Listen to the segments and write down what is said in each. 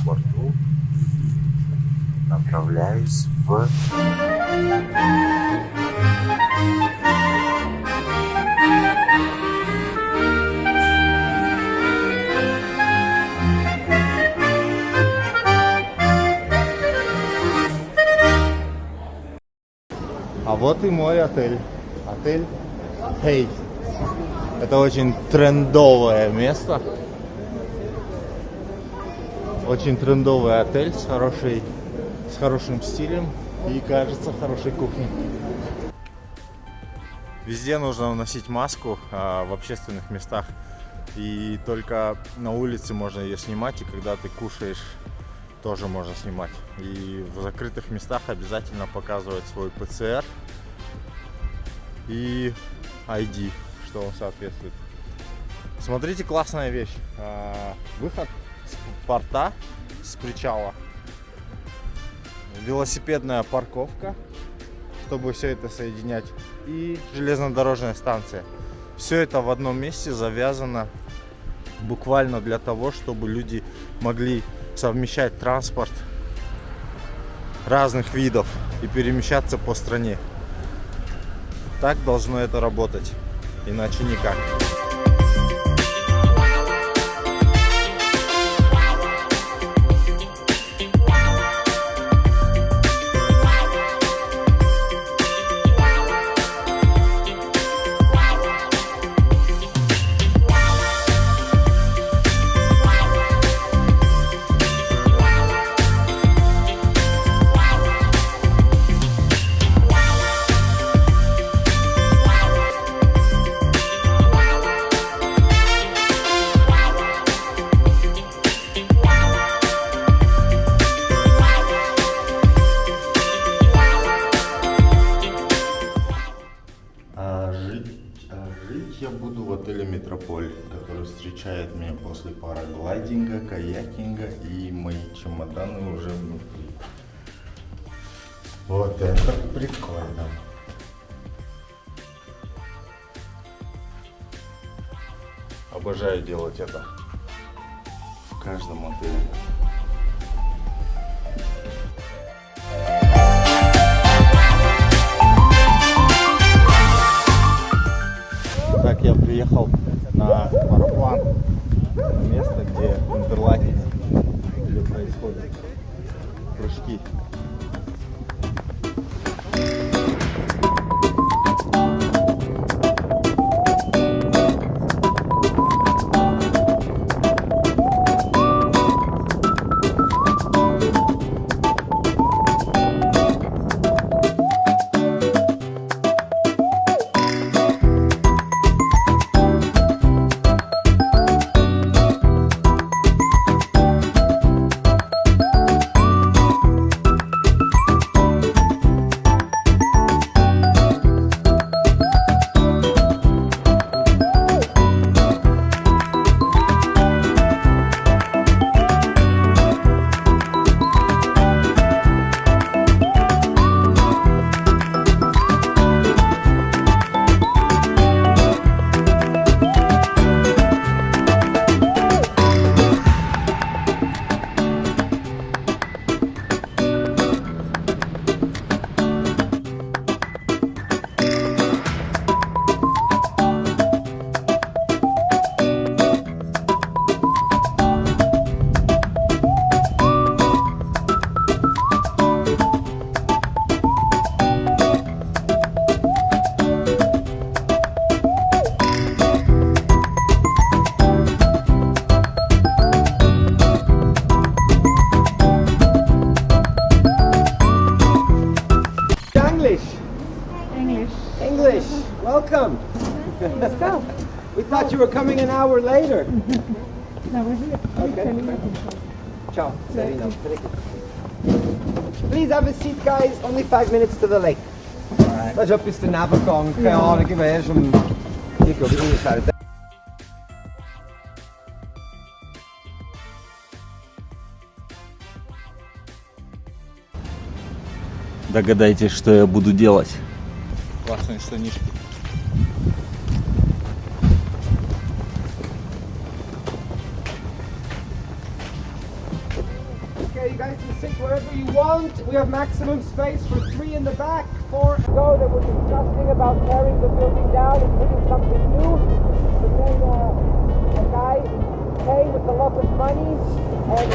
на борту. Направляюсь в... А вот и мой отель. Отель Хейт. Это очень трендовое место. Очень трендовый отель с хорошим стилем и, кажется, хорошей кухней. Везде нужно носить маску в общественных местах. И только на улице можно ее снимать, и когда ты кушаешь, тоже можно снимать. И в закрытых местах обязательно показывать свой ПЦР и ID, что он соответствует. Смотрите, классная вещь. Выход с порта, с причала. Велосипедная парковка, чтобы все это соединять. И железнодорожная станция. Все это в одном месте завязано буквально для того, чтобы люди могли совмещать транспорт разных видов и перемещаться по стране. Так должно это работать, иначе никак. Жить я буду в отеле Метрополь, который встречает меня после параглайдинга, каякинга, и мои чемоданы уже внутри. Вот это прикольно. Обожаю делать это в каждом отеле. Так, я приехал на параплан, на место, где интерлакинг, где происходят прыжки. English. Welcome. Let's go. We thought you were coming an hour later. No, we're here. Okay. Ciao. Please have a seat, guys. Only 5 minutes to the lake. Alright. Das ist etwas daneben gegangen. Keine Ahnung, ich weiß schon. Ich glaube, ich muss halt. Догадайтесь, что я буду делать. Классные штанишки. Okay, you guys can sit wherever you want. We have maximum space for 3 in the back, 4. So they were discussing about tearing the building down and putting something new. But then a guy came with a lot of money and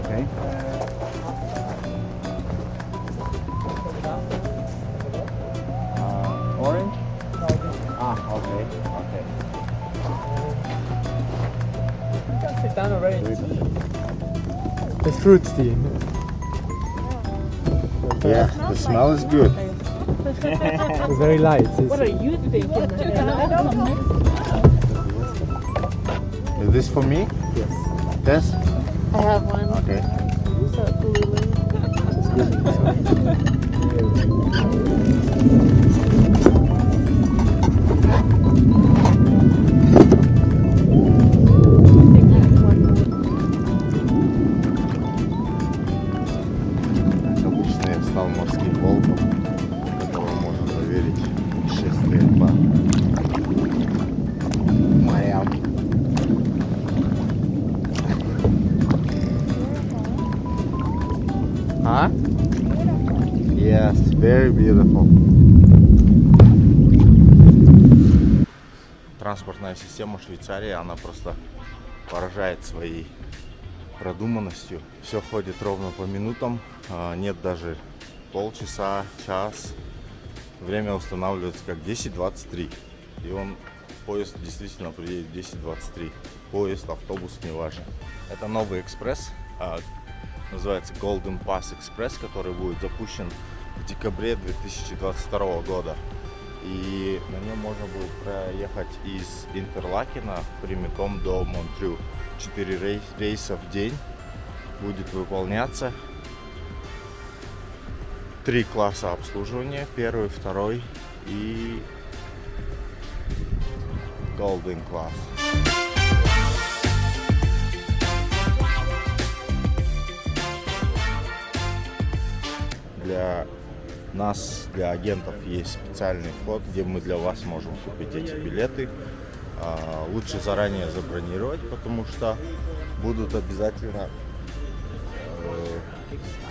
Okay. Orange? Ah, okay. Okay. sit down already. It's fruit tea. Yeah, the smell is good. It's very light. What are you thinking? I don't know. Is this for me? Yes. Yes? I have one. Okay. So blue. Обычно я стал морским волком, которого можно проверить 6 лет по морям. А? Yes, very beautiful. Транспортная система Швейцарии, она просто поражает своей продуманностью. Все ходит ровно по минутам, нет даже полчаса, час. Время устанавливается как 10:23. И поезд действительно приедет 10:23. Поезд, автобус, неважно. Это новый экспресс, называется Golden Pass Express, который будет запущен в декабре 2022 года. И на нем можно будет проехать из Интерлакена прямиком до Монтрю. 4 рейса в день будет выполняться. 3 класса обслуживания. 1, 2 и Golden Class. Для нас, для агентов, есть специальный вход, где мы для вас можем купить эти билеты. Лучше заранее забронировать, потому что будут обязательно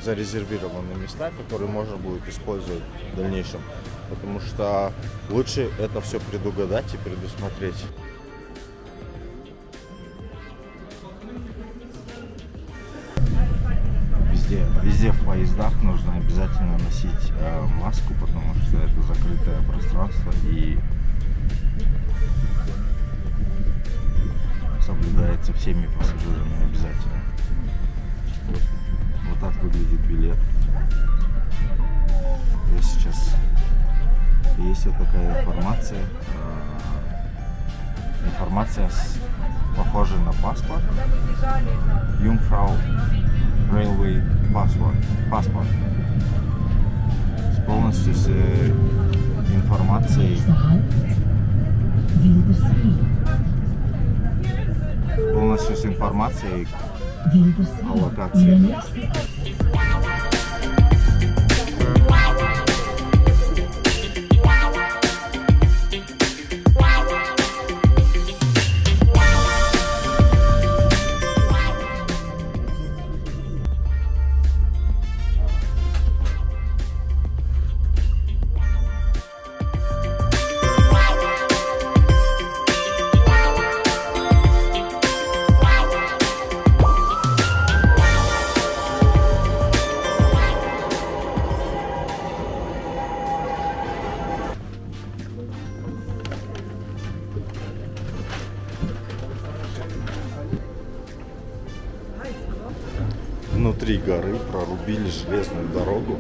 зарезервированы места, которые можно будет использовать в дальнейшем. Потому что лучше это все предугадать и предусмотреть. Везде в поездах нужно обязательно носить маску, потому что это закрытое пространство и соблюдается всеми пассажирами обязательно. Вот так выглядит билет. Я сейчас есть вот такая информация. Информация похожа на паспорт. Jungfrau Railway паспорт. Полностью с информацией. Полностью с информацией о локации. внутри горы прорубили железную дорогу,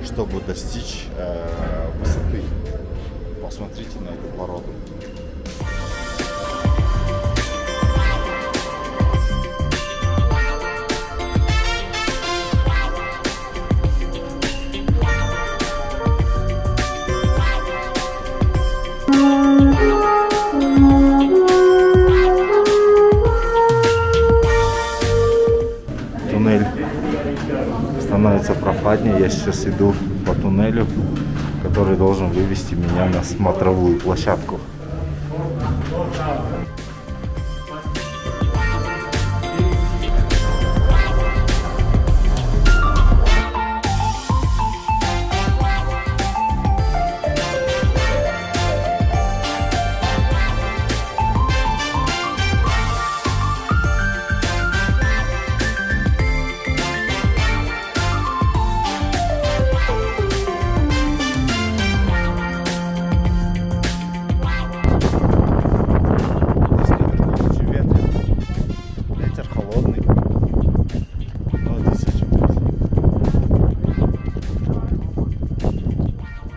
чтобы достичь высоты. Посмотрите на эту породу. Туннель становится прохладнее. Я сейчас иду по туннелю, который должен вывести меня на смотровую площадку.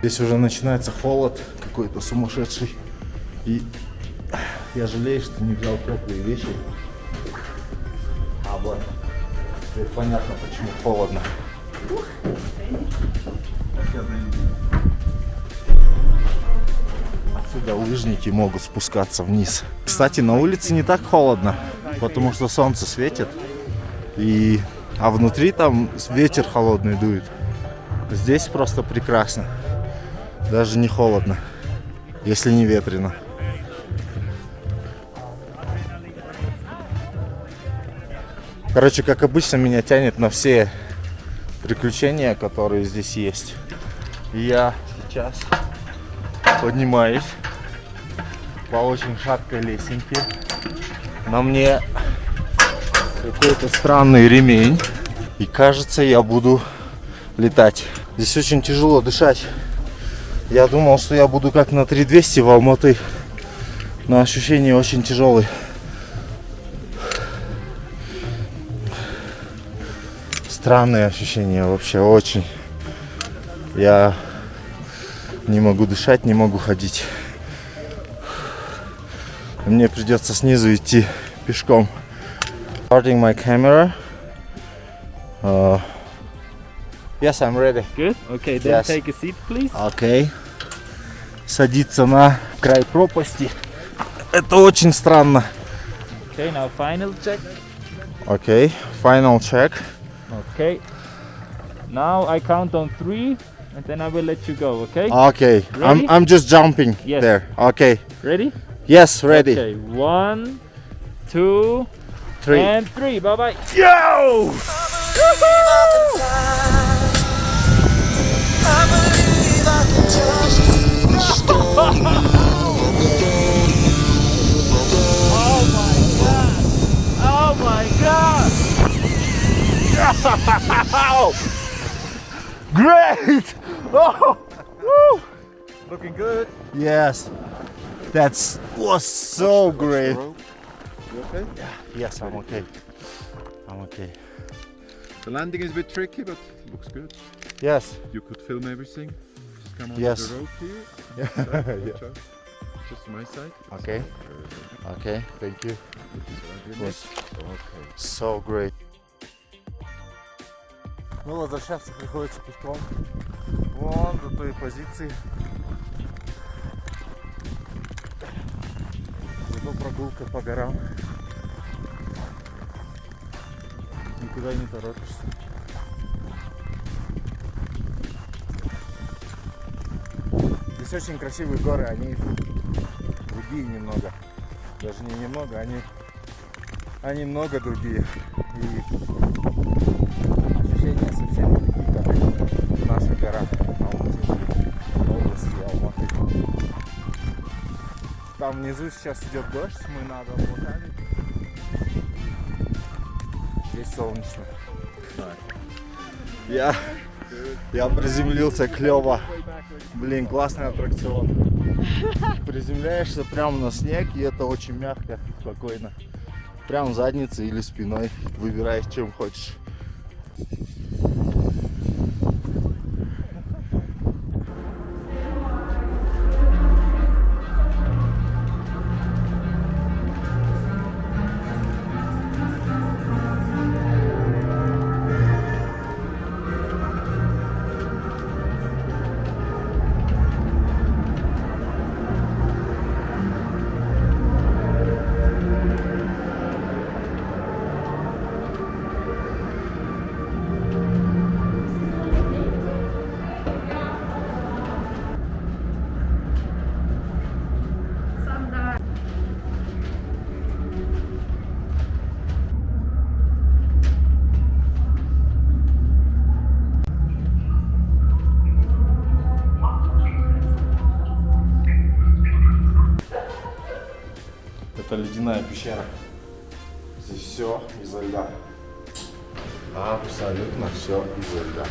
Здесь уже начинается холод какой-то сумасшедший. И я жалею, что не взял теплые вещи. А вот теперь понятно, почему холодно. Отсюда лыжники могут спускаться вниз. Кстати, на улице не так холодно, потому что солнце светит. А внутри там ветер холодный дует. Здесь просто прекрасно. Даже не холодно, если не ветрено. Короче, как обычно, меня тянет на все приключения, которые здесь есть. И я сейчас поднимаюсь по очень шаткой лесенке. На мне какой-то странный ремень. И кажется, я буду летать. Здесь очень тяжело дышать. Я думал, что я буду как на 3200 в Алматы, но ощущения очень тяжелые. Странные ощущения вообще, очень. Я не могу дышать, не могу ходить. Мне придется снизу идти пешком. Starting my camera. Yes, I'm ready. Good. Okay, then Yes. take a seat, please. Окей. Садиться на край пропасти. Это очень странно. Okay, now final check. Окей. Final check. Okay. Now I count on 3, and then I will let you go. Okay. Окей. Ready? I'm just jumping Yes. there. Окей. Ready? Yes, ready. Okay. 1, 2, 3. and 3. Bye bye. Yo! Oh my god! Great! Oh! Woo! Looking good. Yes. That was so great. You okay? Yes, I'm okay. I'm okay. The landing is a bit tricky, but looks good. Yes. You could film everything. Just come on Yes. the road here. Yeah. Good job. Just my side. Okay. Okay. Thank you. It was so great. Ну, возвращаться приходится пешком. Вон до той позиции. Зато прогулка по горам. Никуда не торопишься. Здесь очень красивые горы, они другие немного. Даже не немного, они много другие. И ощущения совсем не такие, как в наших горах Алматы, области Алматы. Там внизу сейчас идет дождь, мы над облаками. Здесь солнечно. Я приземлился клево. Блин, классный аттракцион. Приземляешься прямо на снег, и это очень мягко, спокойно. Прям задницей или спиной. Выбираешь, чем хочешь. Это ледяная пещера. Здесь все изо льда. Абсолютно все изо льда.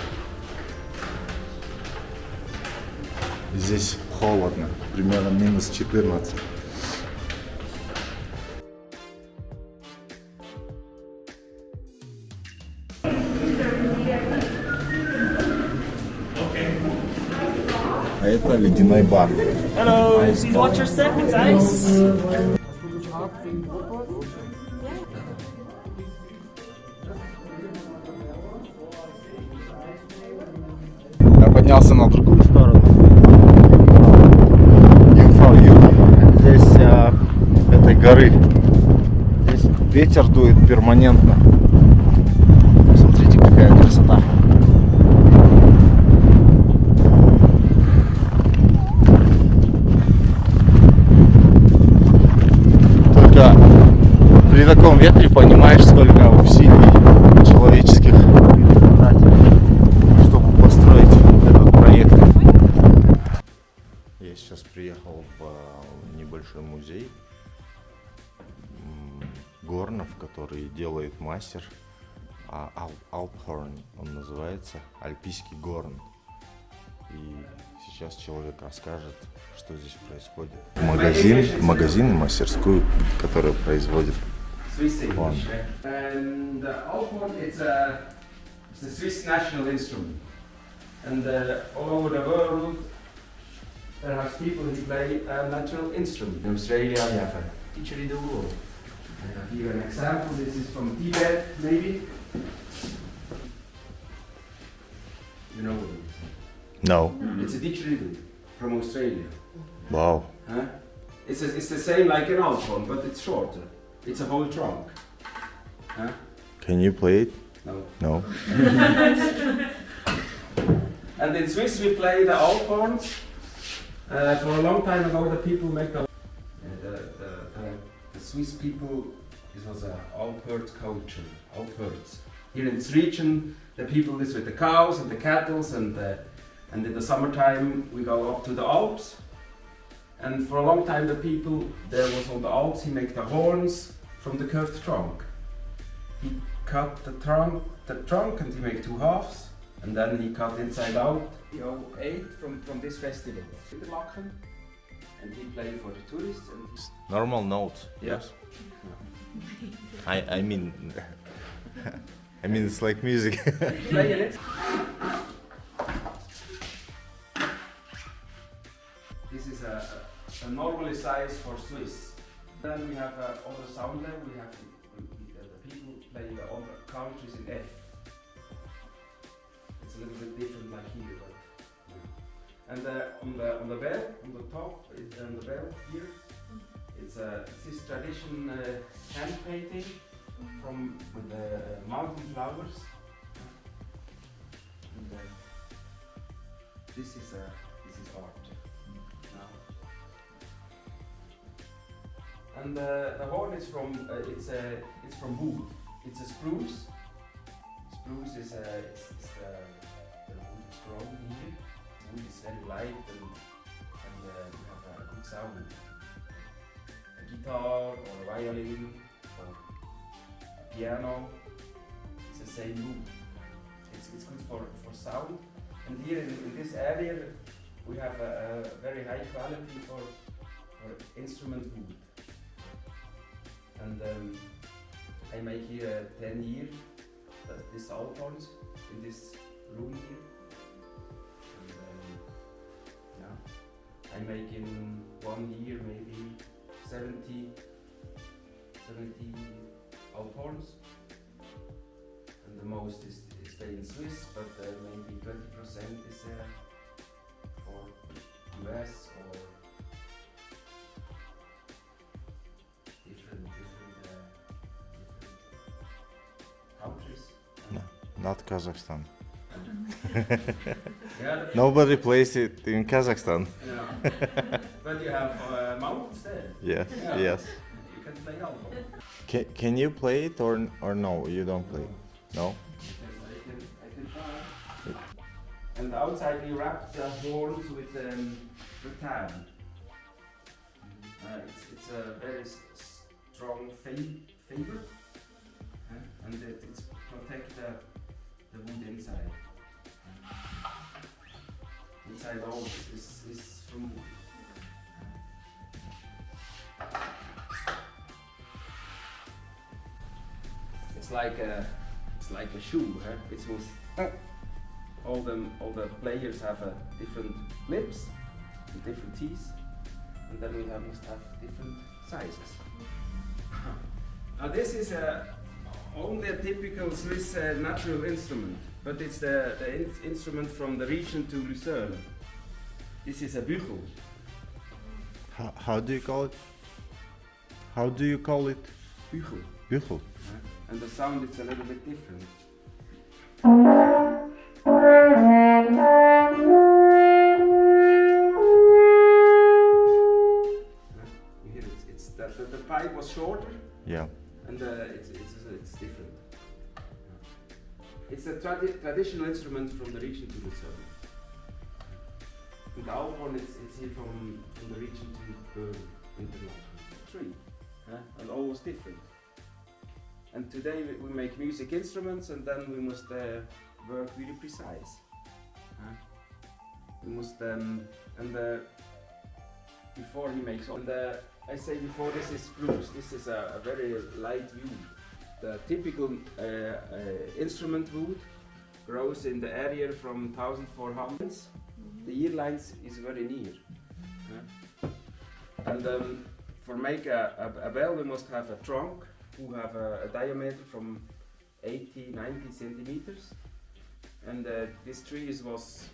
Здесь холодно, примерно минус 14. А это ледяной бар. Hello, watch your step, it's ice. Я поднялся на другую сторону. Jungfrau здесь этой горы. Здесь ветер дует перманентно. Смотрите, какая красота. Только при таком ветре понимаешь, сколько усилий человеческих потратили, чтобы построить этот проект. Я сейчас приехал в небольшой музей горнов, который делает мастер Alphorn, он называется, Альпийский горн. И сейчас человек расскажет, что здесь происходит. Магазин, мастерскую, которая производит Swiss horn. English. And Alphorn, it's a Swiss national instrument. And all over the world, there are people who play a natural instrument. In Australia, you have a didgeridoo. I have here an example. This is from Tibet, maybe. You know what it is? No. It's a didgeridoo from Australia. Wow. Huh? It's the same like an Alphorn, but it's shorter. It's a whole trunk. Huh? Can you play it? No. No. And in Swiss we play the Alphorns. For a long time ago, the people make the Swiss people. This was a Alpherd culture. Alpherds. Here in this region, the people live with the cows and the cattle, and in the summertime we go up to the Alps. And for a long time, the people there was on the Alps. He make the horns from the curved trunk. He cut the trunk, and he make two halves, and then he cut inside out. He 08 from this festival, Interlaken, and he played for the tourists. And Normal notes. yes, I mean, it's like music. playing it. This is a normally size for Swiss. Then we have other sound level. We have the people play the other countries in F. It's a little bit different like here, but and on the bell, on the top, on the bell here, it's this tradition hand painting from with the mountain flowers. And this is art. Now. And the horn is from it's from wood. It's a spruce. Spruce is it's the wood is grown here. The wood is very light and you have a good sound. A guitar or a violin or a piano. It's the same wood. It's good for sound. And here in this area we have a very high quality for instrument wood. And I make here 10 years these alphorns in this room here. And, yeah, I make in 1 year maybe 70 alphorns. And the most is stay in Swiss, but maybe 20% is for US or different countries. Not Kazakhstan. Yeah, Nobody plays it in Kazakhstan. yeah. But you have mountains there. Yes, Yeah. yes. You can play alphorn. Can you play it or no? You don't play. No. I can try. And outside we wrap the horns with rattan. It's a very strong fiber, and it's protect the wood inside. Inside all is from wood. It's like a shoe. It's all the players have different lips and different teeth, and then we must have different sizes. Now this is only a typical Swiss natural instrument, but it's the instrument from the region to Lucerne. This is a Büchel. How do you call it? How do you call it? Büchel. Büchel. And the sound is a little bit different. You hear it? It's the pipe was shorter, Yeah. and it's different. It's a traditional instrument from the region to Lucerne. And the alphorn it's here from the region to Bern, Interlaken. 3, and always different. And today we make music instruments, and then we must work really precise. We must before he makes all. And I say before, this is spruce. This is a very light wood. The typical instrument wood grows in the area from 1,400. The ear lines is very near. And for make a bell, we must have a trunk who have a diameter from 80-90 centimeters, and this tree was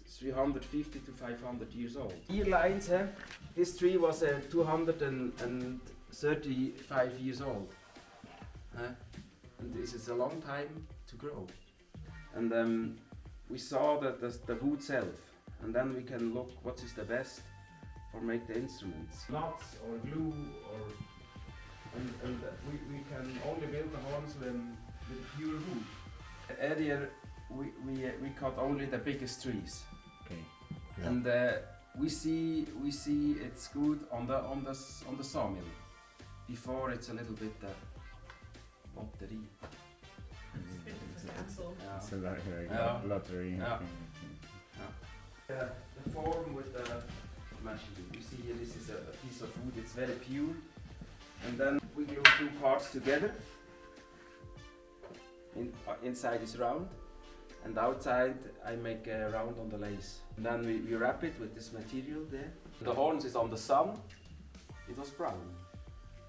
350 to 500 years old. Ear lines, this tree was 235 years old, and this is a long time to grow. And we saw that the wood self, and then we can look what is the best for make the instruments. Knots or glue or. And we can only build the horns with pure wood. The area we cut only the biggest trees. Okay. Yeah. And we see it's good on the sawmill. Before it's a little bit lottery. It's a like Yeah. lottery. Yeah. The form with the machine. You see here, this is a piece of wood. It's very pure. And then we glue 2 parts together. Inside is round, and outside I make a round on the lace. And then we wrap it with this material there. The horns is on the sun. It was brown.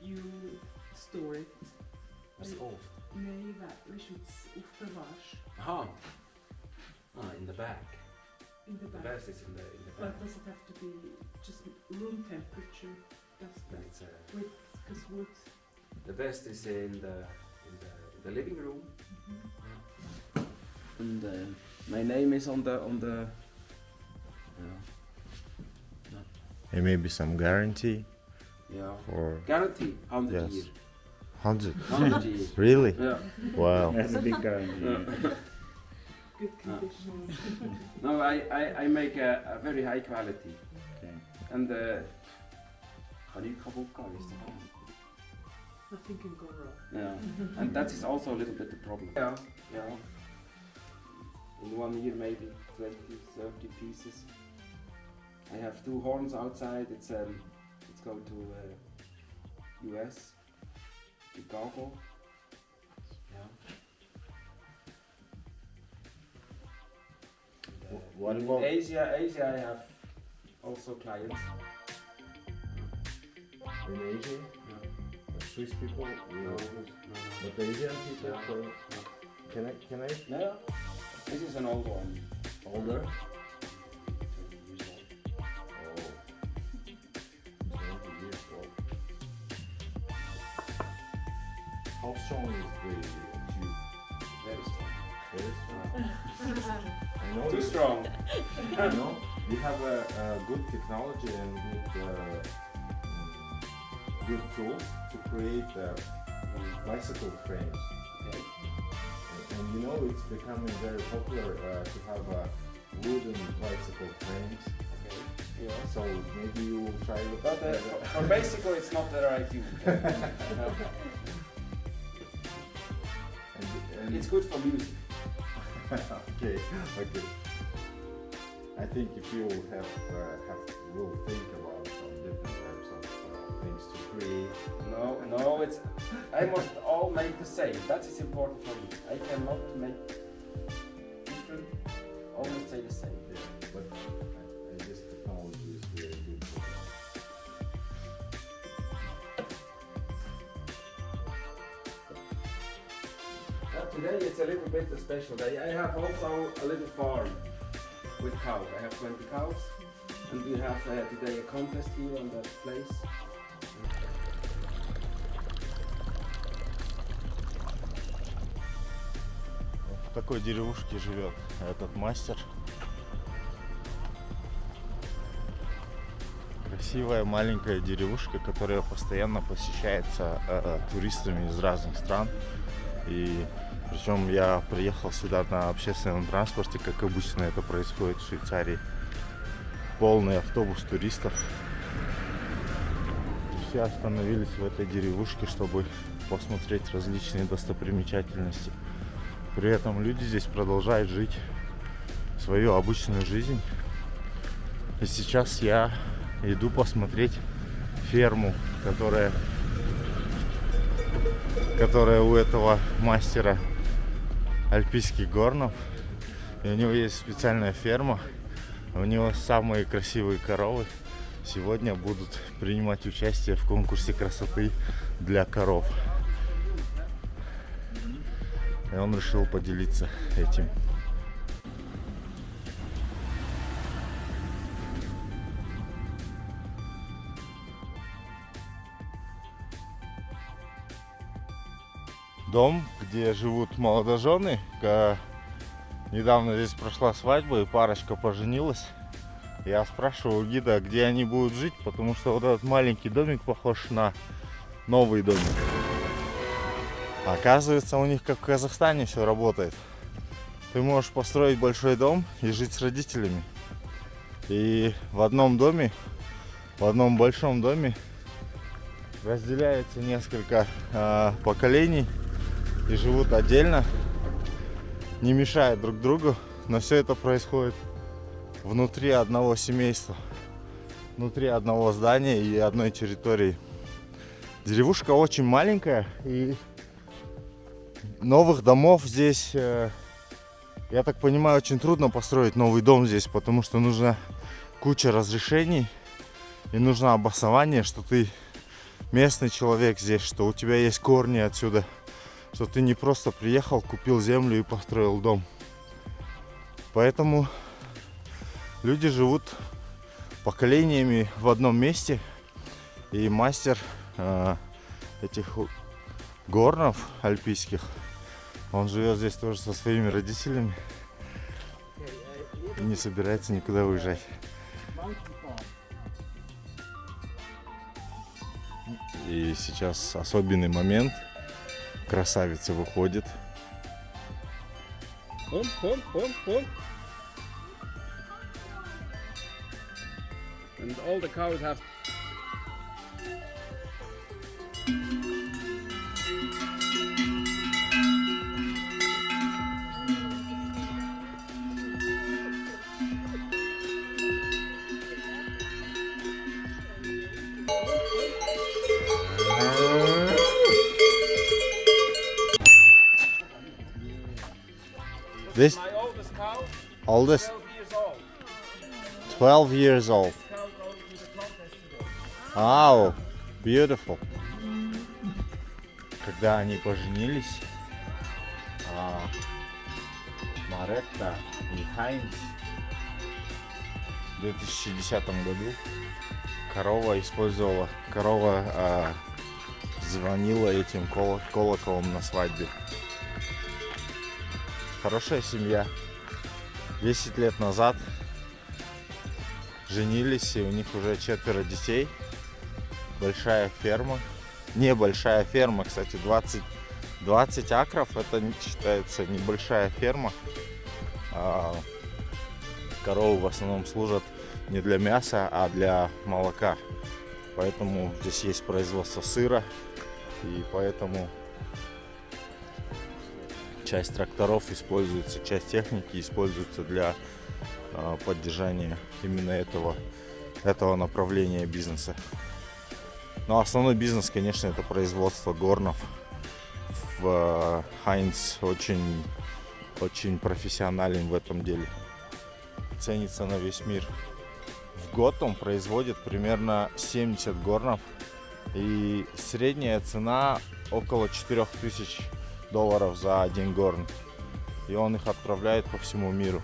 You store it. That's old. Nej, we should uppbevaras Aha. In the back. in the The back. best is in the back. But does it have to be just room temperature? Does that It's, because wood? the best is in the living room. And my name is on the And maybe some guarantee yeah. for Guarantee 100 Yes. years. 100. 100 years. Really? Yeah. Wow. That's a big guarantee. Good condition. No, I make a very high quality. Okay. And kan niet kapot gaan, is het? Nothing can go wrong. Yeah. And that is also a little bit the problem. Yeah. Yeah. In 1 year maybe 20, 30 pieces. I have 2 horns outside. It's go to US, Chicago. Yeah. What In about Asia I have also clients. in Asia? No. Swiss people? No. But Asian people? No. So No. can I No, this is an old one. older? 20 years old. Oh. 20 years old. How strong is the tube? Very strong. Very strong. I know Too you- strong. I know you have a good technology and good tools to create bicycle frames. Okay. And you know it's becoming very popular to have wooden bicycle frames. Okay. Yeah. So maybe you will try it. But for bicycle, it's not the right use. No. and It's good for music. okay, okay. I think if you will think about some different types of things to create. No, it's. I must all make the same. That is important for me. I cannot make different. Always say the same. Yeah, but this technology is very good for that. Today it's a little bit a special day. I have also a little farm with cows. I have 20 cows, and we have today a contest here on that place. В такой деревушке живет этот мастер. Красивая маленькая деревушка, которая постоянно посещается туристами из разных стран. И причем я приехал сюда на общественном транспорте, как обычно это происходит в Швейцарии. Полный автобус туристов. Все остановились в этой деревушке, чтобы посмотреть различные достопримечательности. При этом люди здесь продолжают жить свою обычную жизнь. И сейчас я иду посмотреть ферму, которая у этого мастера альпийских горнов. И у него есть специальная ферма. У него самые красивые коровы сегодня будут принимать участие в конкурсе красоты для коров. И он решил поделиться этим. Дом, где живут молодожены. Недавно здесь прошла свадьба и парочка поженилась. Я спрашиваю у гида, где они будут жить, потому что вот этот маленький домик похож на новый домик. Оказывается, у них как в Казахстане все работает. Ты можешь построить большой дом и жить с родителями. И в одном доме, в одном большом доме разделяется несколько поколений и живут отдельно, не мешая друг другу, но все это происходит внутри одного семейства, внутри одного здания и одной территории. Деревушка очень маленькая, и новых домов здесь, я так понимаю, очень трудно построить новый дом здесь, потому что нужна куча разрешений и нужно обоснование, что ты местный человек здесь, что у тебя есть корни отсюда, что ты не просто приехал, купил землю и построил дом. Поэтому люди живут поколениями в одном месте, и мастер этих горнов альпийских, он живет здесь тоже со своими родителями и не собирается никуда уезжать. И сейчас особенный момент. Красавица выходит. And all the cows have. This My oldest cow, oldest. 12 years old. 12 years old. Wow, beautiful. Когда они поженились, Маретта и Хайнц в 2010 году корова звонила этим колоколом на свадьбе. Хорошая семья. 10 лет назад женились, и у них уже 4 детей. Большая ферма. Небольшая ферма, кстати, 20 акров, это считается небольшая ферма. Коровы в основном служат не для мяса, а для молока. Поэтому здесь есть производство сыра, и поэтому часть тракторов используется, часть техники используется для поддержания именно этого направления бизнеса. Но основной бизнес, конечно, это производство горнов. Хайнц очень профессионален в этом деле. Ценится на весь мир. В год он производит примерно 70 горнов. И средняя цена около $4000 за один горн. И он их отправляет по всему миру.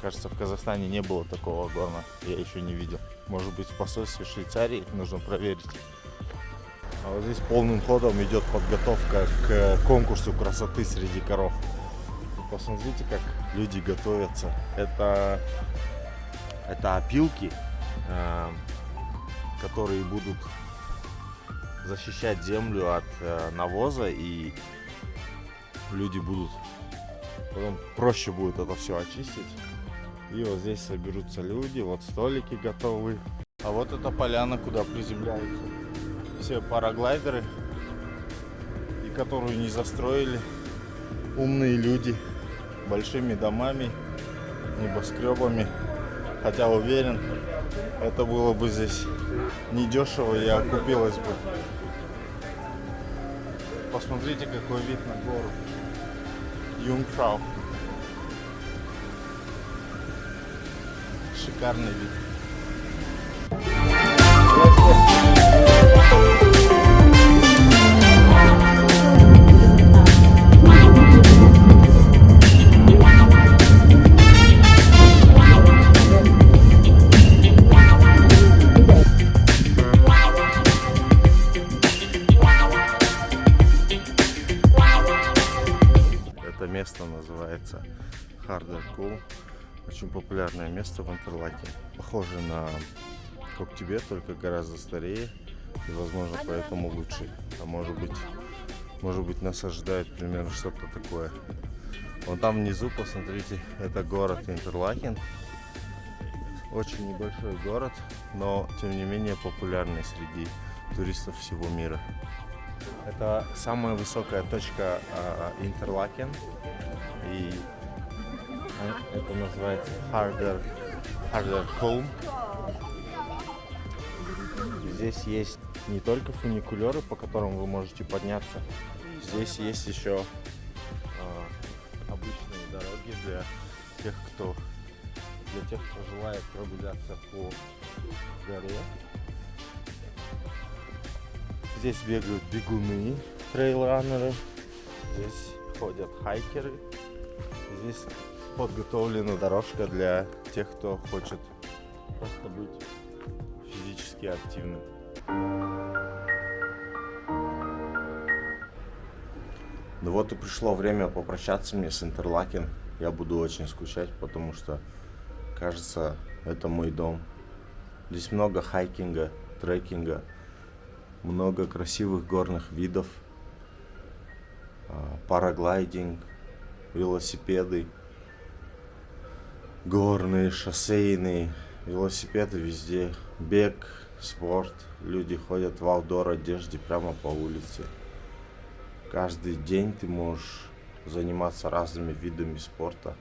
Кажется, в Казахстане не было такого горна. Я еще не видел. Может быть, в посольстве Швейцарии, нужно проверить. А вот здесь полным ходом идет подготовка к конкурсу красоты среди коров. И посмотрите, как люди готовятся. Это опилки, которые будут защищать землю от навоза, и люди будут, потом проще будет это все очистить. И вот здесь соберутся люди, вот столики готовы. А вот эта поляна, куда приземляются все параглайдеры, и которую не застроили умные люди большими домами, небоскребами. Хотя уверен, это было бы здесь недешево и окупилось бы. Посмотрите, какой вид на гору Юнгфрау. Шикарный вид. Это место называется Harder Cool. Очень популярное место в Интерлаке. Похоже на Коктебель, только гораздо старее. И, возможно, поэтому лучше. А может быть, нас ожидает примерно что-то такое. Вон там внизу, посмотрите, это город Интерлакен. Очень небольшой город, но тем не менее популярный среди туристов всего мира. Это самая высокая точка Интерлакен. И это называется Harder Cool. Здесь есть не только фуникулеры, по которым вы можете подняться. Здесь есть еще обычные дороги для тех, кто желает прогуляться по горе. Здесь бегают бегуны, трейлранеры. Здесь ходят хайкеры. Здесь подготовлена дорожка для тех, кто хочет просто быть физически активным. Ну вот и пришло время попрощаться мне с Интерлакен. Я буду очень скучать, потому что, кажется, это мой дом. Здесь много хайкинга, трекинга, много красивых горных видов, параглайдинг, велосипеды, горные, шоссейные, велосипеды везде, бег, спорт. Люди ходят в аутдор одежде прямо по улице. Каждый день ты можешь заниматься разными видами спорта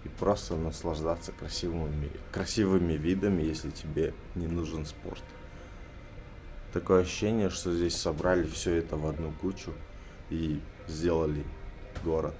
и просто наслаждаться красивыми видами, если тебе не нужен спорт. Такое ощущение, что здесь собрали все это в одну кучу и сделали город.